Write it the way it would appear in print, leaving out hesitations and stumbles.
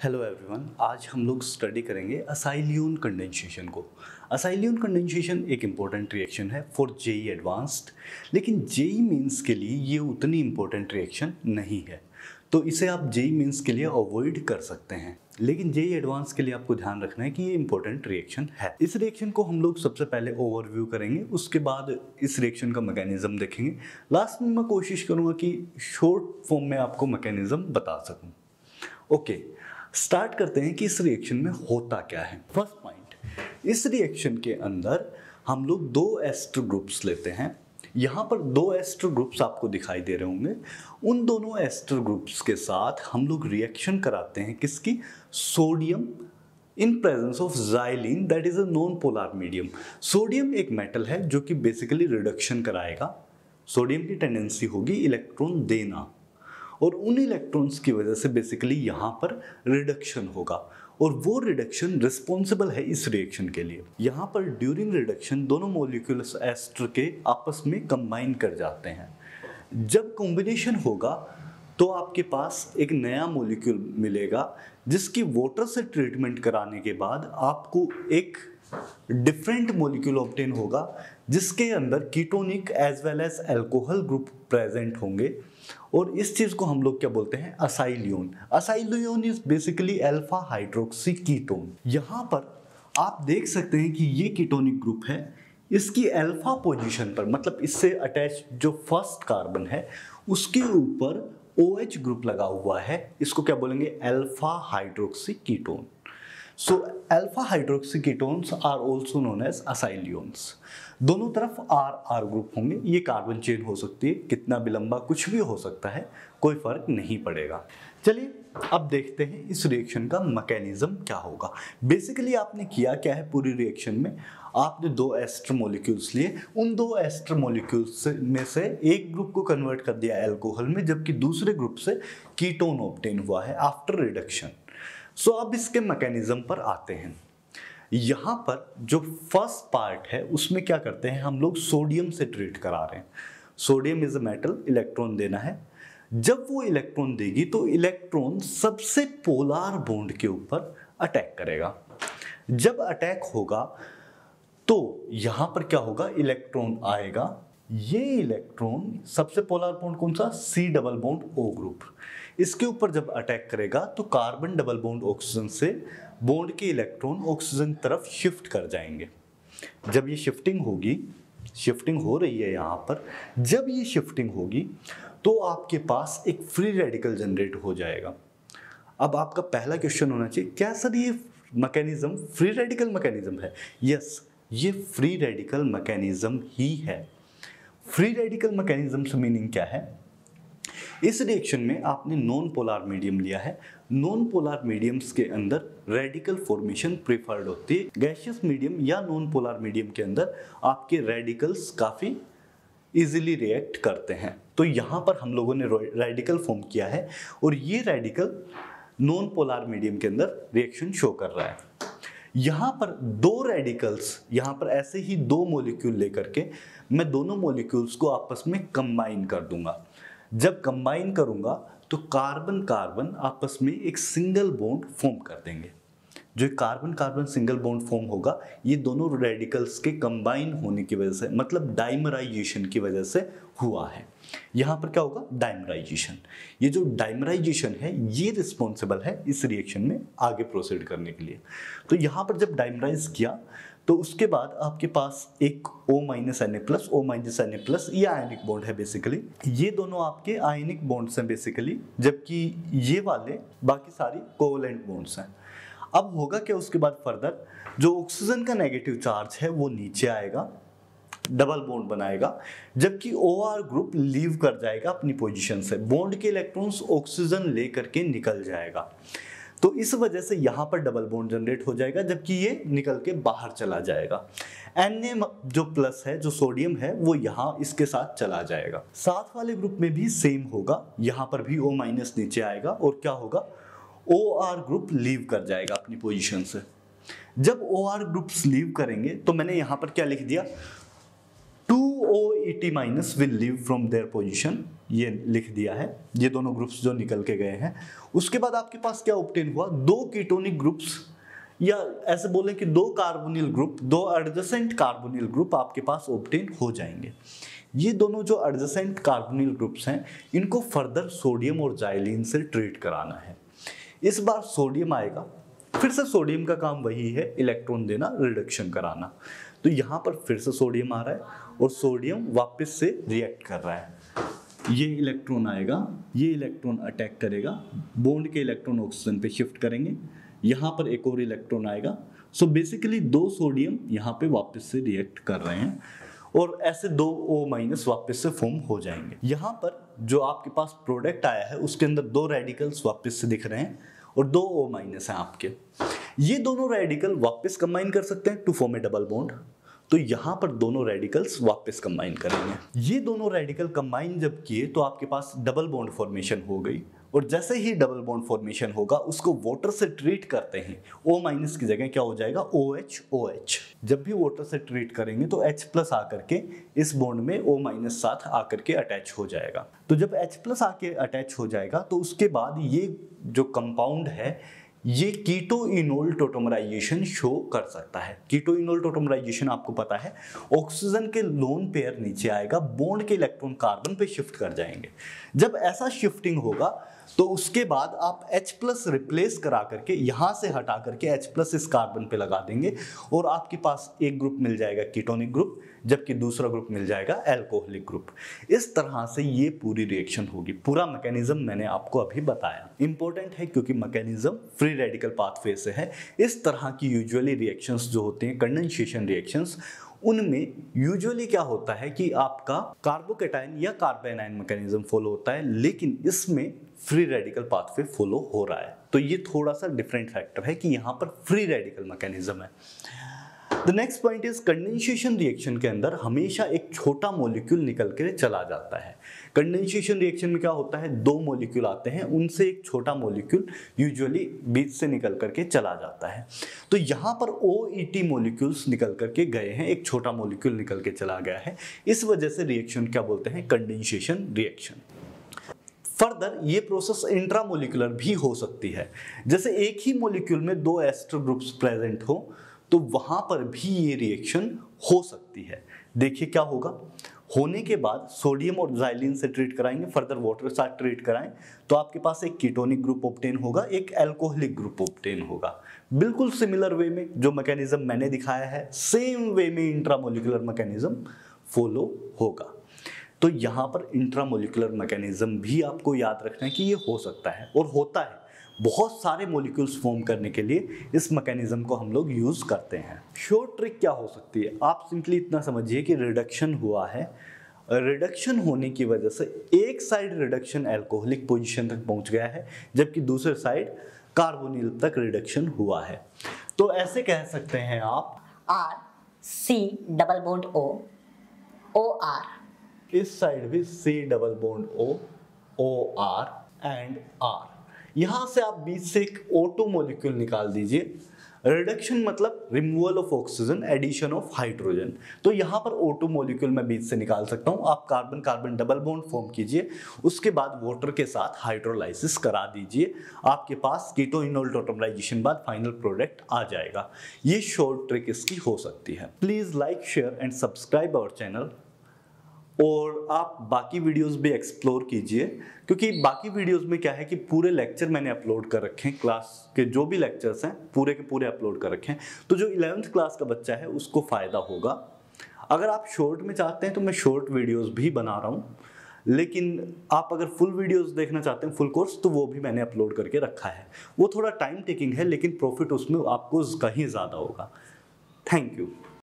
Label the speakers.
Speaker 1: Hello everyone, आज हम लोग स्टडी करेंगे असाइलियन कंडेंसेशन को। असाइलियन कंडेंसेशन एक इम्पोर्टेंट रिएक्शन है फॉर जेई एडवांस्ड, लेकिन जेई मीन्स के लिए ये उतनी इम्पोर्टेंट रिएक्शन नहीं है, तो इसे आप जेई मीन्स के लिए अवॉइड कर सकते हैं। लेकिन जेई एडवांस के लिए आपको ध्यान रखना है कि ये इंपॉर्टेंट रिएक्शन है। इस रिएक्शन को हम लोग सबसे पहले ओवरव्यू करेंगे, उसके बाद इस रिएक्शन का मैकेनिज्म देखेंगे। लास्ट में मैं कोशिश करूंगा कि शॉर्ट फॉर्म में आपको मैकेनिज्म बता सकूं। ओके, स्टार्ट करते हैं कि इस रिएक्शन में होता क्या है। फर्स्ट पॉइंट, इस रिएक्शन के अंदर हम लोग दो एस्टर ग्रुप्स लेते हैं। यहाँ पर दो एस्टर ग्रुप्स आपको दिखाई दे रहे होंगे। उन दोनों एस्टर ग्रुप्स के साथ हम लोग रिएक्शन कराते हैं किसकी? Sodium in presence of xylene, that is a non polar medium. Sodium एक मेटल है जो कि बेसिकली रिडक्शन कराएगा। सोडियम की टेंडेंसी होगी इलेक्ट्रॉन देना, और उन इलेक्ट्रॉन्स की वजह से बेसिकली यहाँ पर रिडक्शन होगा, और वो रिडक्शन रिस्पॉन्सिबल है इस रिएक्शन के लिए। यहाँ पर ड्यूरिंग रिडक्शन दोनों मॉलिक्यूल्स एस्टर के आपस में कंबाइन कर जाते हैं। जब कॉम्बिनेशन होगा तो आपके पास एक नया मॉलिक्यूल मिलेगा, जिसकी वाटर से ट्रीटमेंट कराने के बाद आपको एक डिफरेंट मॉलिक्यूल ऑब्टेन होगा, जिसके अंदर ketonic as well as alcohol group present होंगे, और इस चीज को हम लोग क्या बोलते हैं? Acyloin. Acyloin is basically alpha hydroxy ketone. यहां पर आप देख सकते हैं कि ये कीटोनिक ग्रुप है, इसकी अल्फा पोजीशन पर, मतलब इससे अटैच जो फर्स्ट कार्बन है उसके ऊपर OH ग्रुप लगा हुआ है। इसको क्या बोलेंगे? Alpha hydroxy ketone. So alpha hydroxy ketones are also known as acylions। दोनों तरफ R ग्रुप होंगे। ये कार्बन चेन हो सकती है, कितना भी लंबा कुछ भी हो सकता है, कोई फर्क नहीं पड़ेगा। चलिए अब देखते हैं इस रिएक्शन का मैकेनिज्म क्या होगा। बेसिकली आपने किया क्या है पूरी रिएक्शन में? आपने दो एस्टर मॉलिक्यूल्स लिए, उन दो एस्टर मॉलिक्यूल्स में से एक ग्रुप को कन्वर्ट कर दिया अल्कोहल में, जबकि दूसरे ग्रुप से कीटोन ऑब्टेन हुआ है आफ्टर रिडक्शन। सो अब इसके मैकेनिज्म पर आते हैं। यहाँ पर जो फर्स्ट पार्ट है उसमें क्या करते हैं हम लोग? सोडियम से ट्रीट करा रहे हैं। Sodium is a metal, electron देना है। जब वो इलेक्ट्रॉन देगी तो इलेक्ट्रॉन सबसे पोलर बॉन्ड के ऊपर अटैक करेगा। जब अटैक होगा तो यहाँ पर क्या होगा? इलेक्ट्रॉन आएगा। ये इलेक्ट्रॉन सबसे पोलर बॉन्ड कौन सा? C double bond O group. इसके ऊपर जब अटैक करेगा तो कार्बन डबल बॉन्ड ऑक्सीजन से बॉन्ड के इलेक्ट्रॉन ऑक्सीजन तरफ शिफ्ट कर जाएंगे। जब ये शिफ्टिंग होगी, शिफ्टिंग हो रही है यहाँ पर, जब ये शिफ्टिंग होगी तो आपके पास एक फ्री रेडिकल जनरेट हो जाएगा। अब आपका पहला क्वेश्चन होना चाहिए, क्या सर ये मैकेनिज्म फ्री रेडिकल मैकेनिज्म है? यस, ये फ्री रेडिकल मैकेनिज्म ही है। फ्री रेडिकल मैकेनिज्म से मीनिंग क्या है? इस रिएक्शन में आपने नॉन पोलर मीडियम लिया है। नॉन पोलर मीडियम्स के अंदर रेडिकल फॉर्मेशन प्रेफर्ड होती है। गैसियस मीडियम या नॉन पोलर मीडियम के अंदर आपके रेडिकल्स काफी इजीली रिएक्ट करते हैं। तो यहाँ पर हम लोगों ने रेडिकल फॉर्म किया है, और ये रेडिकल नॉन पोलर मीडियम के अंदर रिएक्शन शो कर रहा है। यहाँ पर दो रेडिकल्स, यहाँ पर ऐसे ही दो मॉलिक्यूल लेकर के मैं दोनों मॉलिक्यूल्स को आपस में कंबाइन कर दूंगा। जब कंबाइन करूंगा तो कार्बन कार्बन आपस में एक सिंगल बॉन्ड फॉर्म कर देंगे। जो carbon carbon single bond form होगा, ये दोनों रेडिकल्स के कंबाइन होने की वजह से, मतलब डाइमराइजेशन की वजह से हुआ है। यहाँ पर क्या होगा? डाइमराइजेशन। ये जो डाइमराइजेशन है ये रिस्पॉन्सिबल है इस रिएक्शन में आगे प्रोसीड करने के लिए। तो यहाँ पर जब डाइमराइज किया तो उसके बाद आपके पास एक O- Na+, ये आयनिक बॉन्ड है बेसिकली। ये दोनों आपके आयनिक बॉन्ड्स हैं बेसिकली, जबकि ये वाले बाकी सारी कोवलेंट बॉन्ड्स हैं। अब होगा क्या उसके बाद फर्दर? जो ऑक्सीजन का नेगेटिव चार्ज है वो नीचे आएगा, डबल बॉन्ड बनाएगा, जबकि OR ग्रुप लीव कर जाएगा अपनी पोजीशन से। बॉन्ड के इलेक्ट्रॉन्स ऑक्सीजन लेकर के निकल जाएगा, तो इस वजह से यहाँ पर डबल बॉन्ड जनरेट हो जाएगा, जबकि ये निकल के बाहर चला जाएगा। Na जो प्लस है, जो सोडियम है, वो यहाँ इसके साथ चला जाएगा। साथ वाले ग्रुप में भी सेम होगा, यहाँ पर भी O- नीचे आएगा, और क्या होगा? OR ग्रुप लीव कर जाएगा अपनी पोजीशन से। जब OR ग्रुप्स लीव करेंगे तो मैंने यहाँ पर क्या लिख दिया? 2 OET minus will leave from their position, ये लिख दिया है, ये दोनों ग्रुप्स जो निकल के गए हैं। उसके बाद आपके पास क्या ऑब्टेन हुआ, दो कीटोनिक ग्रुप्स, या ऐसे बोलें कि दो कार्बोनिल ग्रुप, दो एडजेसेंट कार्बोनिल ग्रुप आपके पास ऑब्टेन हो जाएंगे। ये दोनों जो एडजेसेंट कार्बोनिल ग्रुप्स हैं, इनको फर्दर सोडियम और जाइलिन से ट्रीट कराना है। इस बार सोडियम आएगा, फिर से सोडियम का काम वही है, इलेक्ट्रॉन देना, रिडक्शन कराना। तो यहाँ पर फिर से सोडियम आ रहा है और सोडियम वापस से रिएक्ट कर रहा है। ये इलेक्ट्रॉन आएगा, ये इलेक्ट्रॉन अटैक करेगा, बॉन्ड के इलेक्ट्रॉन ऑक्सीजन पे शिफ्ट करेंगे, यहाँ पर एक और इलेक्ट्रॉन आएगा। सो बेसिकली दो सोडियम यहाँ पे वापस से रिएक्ट कर रहे हैं और ऐसे दो O- वापस से फॉर्म हो जाएंगे। यहाँ पर जो आपके पास प्रोडक्ट आया है उसके अंदर दो रेडिकल्स वापस से दिख रहे हैं और दो O- हैं आपके। ये दोनों रेडिकल वापस कंबाइन कर सकते हैं to form a double bond. तो यहाँ पर दोनों रेडिकल्स वापस कंबाइन करेंगे। ये दोनों रेडिकल कंबाइन जब किए तो आपके पास डबल बॉन्ड फॉर्मेशन हो गई, और जैसे ही डबल बॉन्ड फॉर्मेशन होगा उसको वाटर से ट्रीट करते हैं, O- की जगह क्या हो जाएगा, OH। जब भी वाटर से ट्रीट करेंगे तो H+ आकर के इस बॉन्ड में O- साथ आकर के अटैच हो जाएगा। तो जब H+ आके अटैच हो जाएगा तो उसके बाद ये जो कंपाउंड है ये कीटोइनोल टोटोमराइजेशन शो कर सकता है। कीटोइनोल टोटोमराइजेशन आपको पता है, ऑक्सीजन के लोन पेयर नीचे आएगा, बॉन्ड के इलेक्ट्रॉन कार्बन पे शिफ्ट कर जाएंगे। जब ऐसा शिफ्टिंग होगा तो उसके बाद आप H+ रिप्लेस करा करके यहाँ से हटा करके H+ इस कार्बन पे लगा देंगे और आपके पास एक ग्रुप मिल जाएगा कीटोनिक ग्रुप, जबकि दूसरा ग्रुप मिल जाएगा अल्कोहलिक ग्रुप। इस तरह से ये पूरी रिएक्शन होगी। पूरा मैकेनिज्म मैंने आपको अभी बताया। इंपॉर्टेंट है क्योंकि मैकेनिज्म फ्री रेडिकल पाथवे से है। इस तरह की यूजुअली रिएक्शंस जो होते हैं, कंडेंसेशन रिएक्शंस, उनमें यूजुअली क्या होता है कि आपका कार्बोकैटायन या कार्बोनाइन मैकेनिज्म फॉलो होता है, लेकिन इसमें फ्री रेडिकल पाथवे फॉलो हो रहा है। तो ये थोड़ा सा डिफरेंट फैक्टर है कि यहाँ पर फ्री रेडिकल मैकेनिज्म है। The next point is condensation reaction के अंदर हमेशा एक छोटा मॉलिक्यूल निकल के चला जाता है। कंडेंसेशन रिएक्शन में क्या होता है, दो मॉलिक्यूल आते हैं, उनसे एक छोटा मॉलिक्यूल यूजुअली बीच से निकल करके चला जाता है। तो यहाँ पर OET मॉलिक्यूल्स निकल करके गए हैं, एक छोटा मॉलिक्यूल निकल के चला गया है। इस वजह से रिएक्शन क्या बोलते हैं, कंडेंसेशन रिएक्शन। फर्दर ये प्रोसेस इंट्रामोलिकुलर भी हो सकती है, जैसे एक ही मॉलिक्यूल में दो एस्टर ग्रुप्स प्रेजेंट हो तो वहां पर भी ये रिएक्शन हो सकती है। देखिए क्या होगा, होने के बाद सोडियम और जाइलिन से ट्रीट कराएंगे, फर्दर वाटर के साथ ट्रीट कराएं तो आपके पास एक कीटोनिक ग्रुप ऑब्टेन होगा, एक अल्कोहलिक ग्रुप ऑब्टेन होगा। बिल्कुल सिमिलर वे में जो मैकेनिज्म मैंने दिखाया है, सेम वे में इंट्रामोलिकुलर मैकेनिज्म फॉलो होगा। तो यहाँ पर इंट्रामोलिकुलर मैकेनिज्म भी आपको याद रखना है कि ये हो सकता है और होता है। बहुत सारे मॉलिक्यूल्स फॉर्म करने के लिए इस मैकेनिज्म को हम लोग यूज करते हैं। शॉर्ट ट्रिक क्या हो सकती है, आप सिंपली इतना समझिए कि रिडक्शन हुआ है, रिडक्शन होने की वजह से एक साइड रिडक्शन अल्कोहलिक पोजीशन तक पहुंच गया है, जबकि दूसरे साइड कार्बोनिल तक रिडक्शन हुआ है। तो ऐसे कह सकते हैं आप
Speaker 2: RC double bond O OR,
Speaker 1: इस साइड भी C double bond O OR and R। यहां से आप बीच से एक O2 मॉलिक्यूल निकाल दीजिए। रिडक्शन मतलब removal of oxygen, addition of hydrogen. तो यहां पर O2 मॉलिक्यूल मैं बीच से निकाल सकता हूं। आप carbon carbon double bond form कीजिए, उसके बाद वाटर के साथ हाइड्रोलाइसिस करा दीजिए, आपके पास कीटोइनोल टोटोमराइजेशन बाद फाइनल प्रोडक्ट आ जाएगा। ये शॉर्ट ट्रिक इसकी हो सकती है। Please like, share and subscribe our channel, और आप बाकी वीडियोस भी एक्सप्लोर कीजिए, क्योंकि बाकी वीडियोस में क्या है कि पूरे लेक्चर मैंने अपलोड कर रखे हैं, क्लास के जो भी लेक्चर्स हैं पूरे के पूरे अपलोड कर रखे हैं। तो जो 11th क्लास का बच्चा है उसको फ़ायदा होगा। अगर आप शॉर्ट में चाहते हैं तो मैं शॉर्ट वीडियोस भी बना रहा हूँ, लेकिन आप अगर फुल वीडियोस देखना चाहते हैं, फुल कोर्स, तो वो भी मैंने अपलोड करके रखा है। वो थोड़ा टाइम टेकिंग है, लेकिन प्रॉफिट उसमें आपको कहीं ज़्यादा होगा। Thank you.